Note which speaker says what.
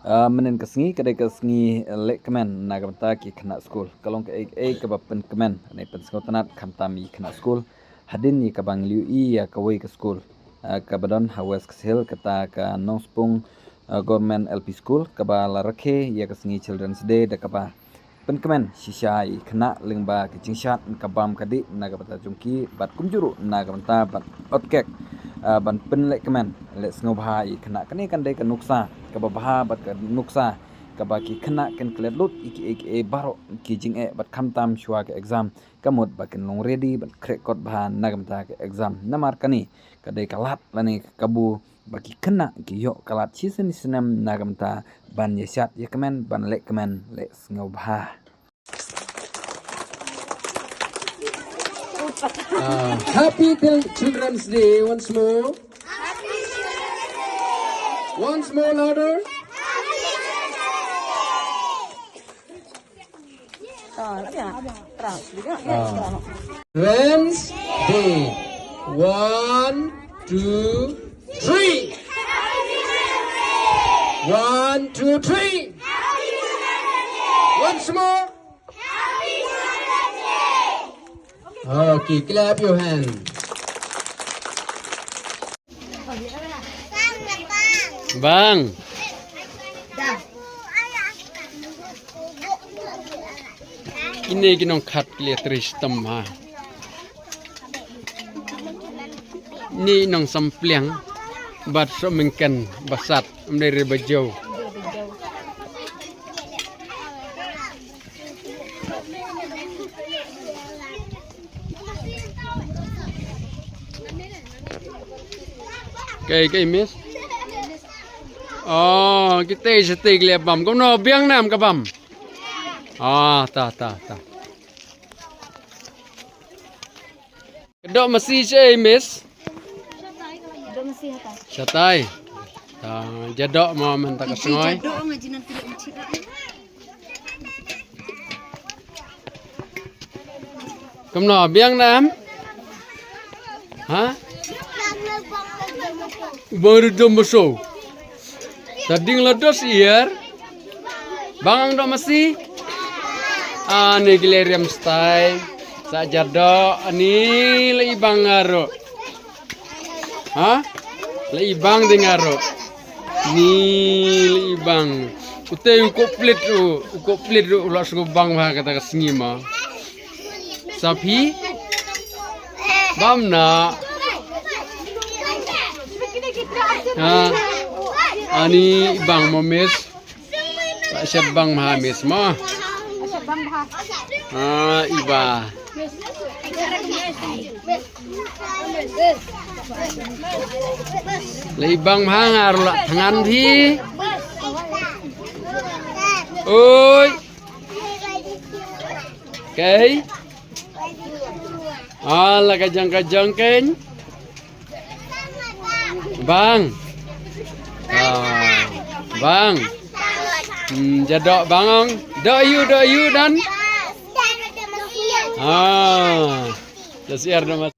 Speaker 1: Menen kesengi kadai kesengi lek kemen nagamta ki kena school kalong ke ke bapen kemen ne pen skotanat kamtami kena school hadin ni kabang liu I ya kawai ke school kabadon hawes keshil kata ka nongspung government LP school kaba larakhe ya kesengi children's day da kaba pen kemen shisha I kena lingba ke jingshat kabam kadi nagamta jungki bat kumjuru nagamta bat otkek ban pen lek kemen lek sengobha I kena kani kan dai kan nuksa kababha bat ka nuksa kabaki kena kan klet lut iki baro ki jing bat khamtam shwa ke exam kamut bakin long ready bat krek kot bha nagamta ke exam namar kani kadai kalat lani kabu baki kena ki yo kalat chisen sinam nagamta ban yesat ye kemen ban lek kemen lek sengobha.
Speaker 2: Happy Children's Day once more. Once more louder. Children's Day. 1, 2, 3. 1, 2, 3. Once more. Okay, clap your hand. Bang. Ini ginong kat liatris temha. Ni nong sampliang bat so mengken basat mendari bajau. Cái miss. Oh, kita setik lihat bam. Kau no biang nam ke bam. Ah, ta. Kedok mesti je miss.
Speaker 3: Kedok mesti hata.
Speaker 2: Satai. Jadok mau mentak sengoy.
Speaker 3: Jadok ngaji nanti encik.
Speaker 2: Kau no biang nam? Hah? Baru domoso. Tadi ngelados iyer. Bangang dok masih. Ani gileriam style. Sajado ani lei bangaro. Hah? Lei bang dengaro. Ni lei bang. Utei uko plit ulah suku bang bah kata kesengi mah. Sapi. Bamna. Ani bang momis, asyad bang mahamis mah. Iba. Leibang mahangar lah tangan di. Oi. Okay. Ala kajang ken. Bang. Bang. Jadok bangong. Do you dan. Dasiar nama.